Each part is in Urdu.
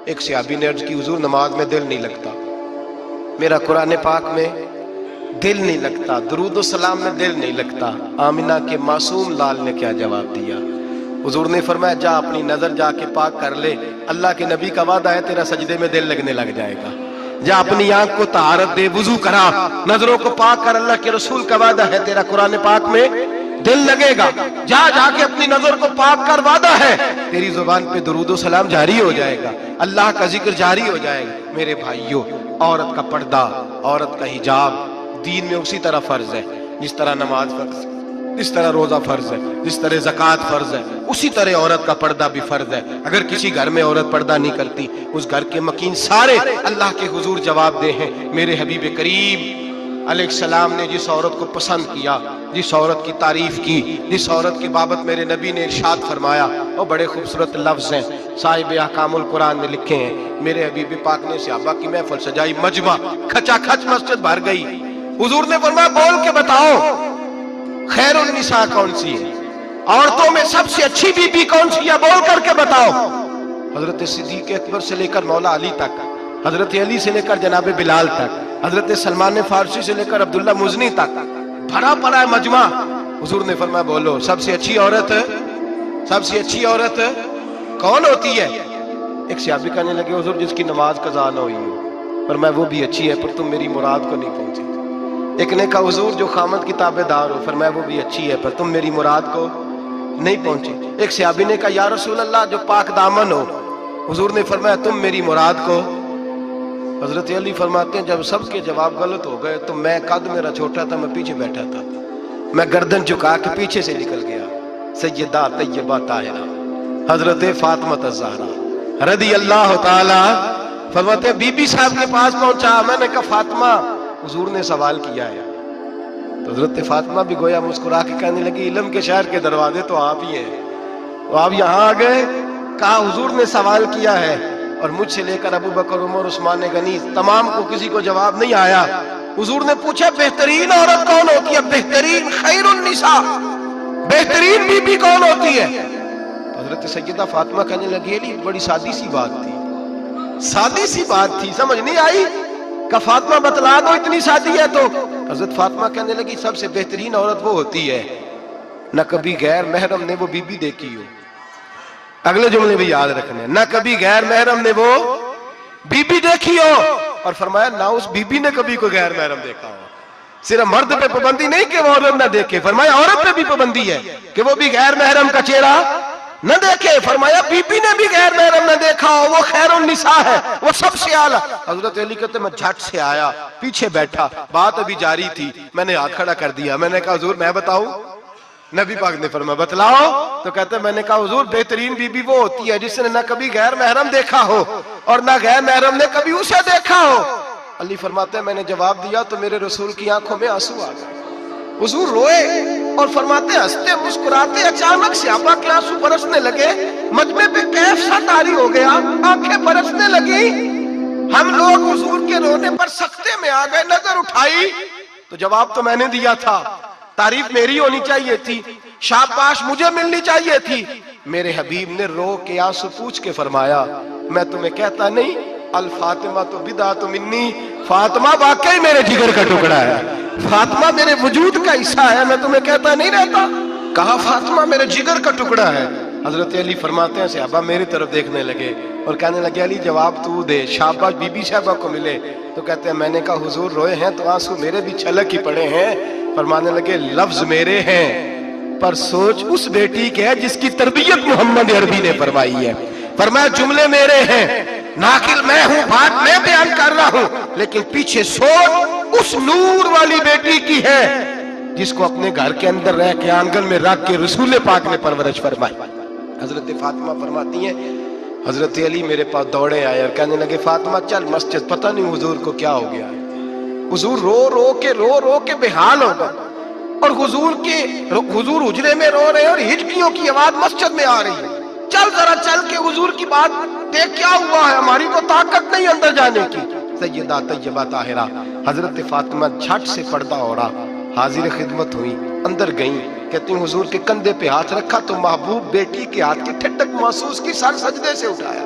ایک صحابی نے عرض کی حضور نماز میں دل نہیں لگتا، میرا قرآن پاک میں دل نہیں لگتا، درود و سلام میں دل نہیں لگتا۔ آمنہ کے معصوم لال نے کیا جواب دیا؟ حضور نے فرمایا جا اپنی نظر جا کے پاک کر لے، اللہ کے نبی کا وعدہ ہے تیرا سجدے میں دل لگنے لگ جائے گا۔ جا اپنی آنکھ کو طہارت دے، وضو کرا، نظروں کو پاک کر، اللہ کے رسول کا وعدہ ہے تیرا قرآن پاک میں دل لگے گا۔ جا کے اپنی نظر کو پاک کر، وعدہ ہے تیری زبان پہ درود و سلام جاری ہو جائے گا، اللہ کا ذکر جاری ہو جائے گا۔ میرے بھائیوں، عورت کا پردہ، عورت کا حجاب دین میں اسی طرح فرض ہے جس طرح نماز فرض ہے، جس طرح روزہ فرض ہے، جس طرح زکوٰۃ فرض ہے، اسی طرح عورت کا پردہ بھی فرض ہے۔ اگر کسی گھر میں عورت پردہ نہیں کرتی، اس گھر کے مکین سارے اللہ کے حضور جواب دے ہیں۔ میرے حبیب کریم علیہ السلام نے جس عورت کو پسند کیا، جس عورت کی تعریف کی، جس عورت کی بابت میرے نبی نے ارشاد فرمایا، وہ بڑے خوبصورت لفظ ہیں، صاحب احکام القرآن نے لکھے ہیں۔ میرے حبیب پاک نے صحابہ کی محفل سجائی، مجمع کھچا کھچ مسجد بھر گئی۔ حضور نے فرمایا بول کے بتاؤ خیر النساء کون سی ہے، عورتوں میں سب سے اچھی بی بی کون سی ہے، بول کر کے بتاؤ۔ حضرت صدیق اکبر سے لے کر مولا علی تک، حضرت علی سے لے کر جناب بلال تک، حضرت سلمان فارسی سے لے کر عبداللہ مزنی تک بھرا پڑا ہے مجمع۔ حضور نے فرمایا بولو سب سے اچھی عورت، سب سے اچھی عورت کون ہوتی ہے؟ ایک صحابی کہنے لگے حضور جس کی نماز قضا نہ ہوئی ہو۔ فرمایا وہ بھی اچھی ہے پر تم میری مراد کو نہیں پہنچی۔ ایک نے کہا حضور جو خامد کی تابع دار ہو۔ فرمایا وہ بھی اچھی ہے پر تم میری مراد کو نہیں پہنچے۔ ایک صحابی نے کہا یا رسول اللہ جو پاک دامن ہو۔ حضور نے فرمایا تم میری مراد کو۔ حضرت علی فرماتے ہیں جب سب کے جواب غلط ہو گئے تو میں، قد میرا چھوٹا تھا، میں پیچھے بیٹھا تھا، میں گردن جھکا کے پیچھے سے نکل گیا۔ سیدہ طیبہ طاہرہ حضرت فاطمہ الزہرا رضی اللہ تعالی فرماتے ہیں بی بی صاحب کے پاس پہنچا، میں نے کہا فاطمہ حضور نے سوال کیا ہے۔ تو حضرت فاطمہ بھی گویا مسکرا کے کہنے لگی علم کے شہر کے دروازے تو آپ ہی ہیں، تو آپ یہاں آ گئے۔ کہا حضور نے سوال کیا ہے اور مجھ سے لے کر ابو بکر، عمر، عثمان غنی تمام کو کسی کو جواب نہیں آیا۔ حضور نے پوچھا بہترین عورت کون ہوتی ہے، بہترین خیر النساء، بہترین بی بی کون ہوتی ہے؟ تو حضرت سیدہ فاطمہ کہنے لگی علی بڑی سادی سی بات تھی، سادی سی بات تھی، سمجھ نہیں آئی؟ کہ فاطمہ بتلا دو اتنی سادی ہے تو۔ حضرت فاطمہ کہنے لگی سب سے بہترین عورت وہ ہوتی ہے نہ کبھی غیر محرم نے وہ بی بی دیکھی ہو۔ اگلے جملے بھی یاد رکھنے، نہ کبھی غیر محرم نے وہ بی بی دیکھی ہو، اور فرمایا نہ اس بی بی نے کبھی کوئی غیر محرم دیکھا ہو۔ صرف مرد پہ پابندی نہیں کہ وہ عورت نہ دیکھے، فرمایا عورت پہ بھی پابندی ہے کہ وہ بھی غیر محرم کا چہرہ نہ دیکھے۔ فرمایا بی بی نے بھی غیر محرم نہ دیکھا ہو، وہ خیر النساء ہے، وہ سب سے اعلیٰ۔ حضرت علی کہتے میں جھٹ سے آیا، پیچھے بیٹھا، بات ابھی جاری تھی، میں نے ہاتھ کھڑا کر دیا، میں نے کہا حضور میں بتاؤں؟ نبی پاک نے فرمایا بتلاؤ۔ تو کہتے میں نے کہا حضور بہترین بی بی وہ ہوتی ہے جس نے نہ کبھی غیر محرم دیکھا ہو اور نہ غیر محرم نے کبھی اسے دیکھا ہو۔ علی فرماتے ہیں میں نے جواب دیا تو میرے رسول کی آنکھوں میں آنسو آ گئے، حضور روئے اور فرماتے ہنستے مسکراتے اچانک سے صحابہ کے آنسو برسنے لگے، مجمع پہ کیف سا طاری ہو گیا، آنکھیں برسنے لگی۔ ہم لوگ حضور کے رونے پر سکتے میں آ گئے، نظر اٹھائی تو جواب تو میں نے دیا تھا، تعریف میری ہونی چاہیے تھی، شاباش مجھے ملنی چاہیے تھی۔ میرے حبیب نے رو کے آنسو پوچھ کے فرمایا میں تمہیں کہتا نہیں الفاطمہ تو بدعۃ منی، فاطمہ واقعی میرے جگر کا ٹکڑا ہے، فاطمہ میرے وجود کا حصہ ہے، میں تمہیں کہتا نہیں رہتا؟ کہا فاطمہ میرے جگر کا ٹکڑا ہے۔ حضرت علی فرماتے ہیں صحابہ میری طرف دیکھنے لگے اور کہنے لگے علی جواب تو دے، شاباش بی بی صاحبہ کو ملے۔ تو کہتے ہیں میں نے کہا حضور روئے ہیں تو آنسو میرے بھی چھلک ہی پڑے ہیں۔ فرمانے لگے لفظ میرے ہیں پر سوچ اس بیٹی کے ہے جس کی تربیت محمد عربی نے فرمائی ہے۔ فرمایا جملے میرے ہیں، ناقل میں ہوں، بات میں بیان کر رہا ہوں، لیکن پیچھے سوچ اس نور والی بیٹی کی ہے جس کو اپنے گھر کے اندر رہ کے آنگن میں رکھ کے رسول پاک نے پرورش فرمائی۔ حضرت فاطمہ فرماتی ہیں حضرت علی میرے پاس دوڑے آئے اور کہنے لگے فاطمہ چل مسجد، پتہ نہیں حضور کو کیا ہو گیا ہے۔ حضور رو رو کے بحال ہو گئے اور حضور حجرے میں رو رہے اور ہچکیوں کی آواز مسجد میں آ رہی ہے، چل ذرا چل کے حضور کی بات دیکھ کیا ہوا ہے، ہماری تو طاقت نہیں اندر جانے کی۔ سیدہ طیبہ طاہرہ حضرت فاطمہ جھٹ سے پردہ اوڑا، حاضر خدمت ہوئی، اندر گئیں، کہتی ہیں حضور کے کندھے پہ ہاتھ رکھا تو محبوب بیٹی کے ہاتھ کی ٹھنڈک محسوس کی، سر سجدے سے اٹھایا۔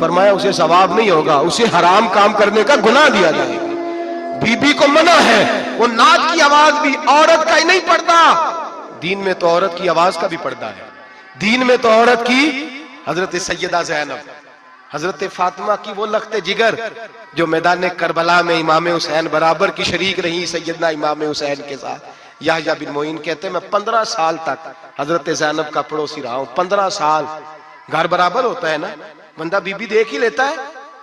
فرمایا اسے ثواب نہیں ہوگا, اسے حرام کام کرنے کا گناہ دیا جائے گا. بی بی کو منع ہے, وہ نعت کی آواز بھی عورت کا ہی نہیں پڑتا, دین میں تو عورت کی آواز کا بھی پردہ ہے. دین میں تو عورت کی, حضرت سیدہ زینب, حضرت فاطمہ کی وہ لخت جگر جو میدان کربلا میں امام حسین برابر کی شریک رہی سیدنا امام حسین کے ساتھ. یحییٰ بن معین کہتے ہیں میں 15 سال تک حضرت زینب کا پڑوسی رہا ہوں. 15 سال. گھر برابر ہوتا ہے نا, بندہ بی بی دیکھ ہی لیتا ہے.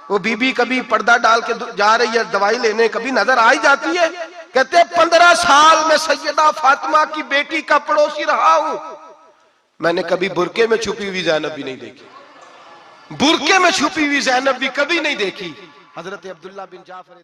وہ بی بی کبھی پردہ ڈال کے جا رہی ہے دوائی لینے, کبھی نظر آ ہی جاتی ہے. کہتے ہیں 15 سال میں سیدہ فاطمہ کی بیٹی کا پڑوسی رہا ہوں, میں نے کبھی برقعے میں چھپی ہوئی زینب بھی نہیں دیکھی. برقعے میں چھپی ہوئی زینب بھی کبھی نہیں دیکھی. حضرت عبداللہ بن جعفر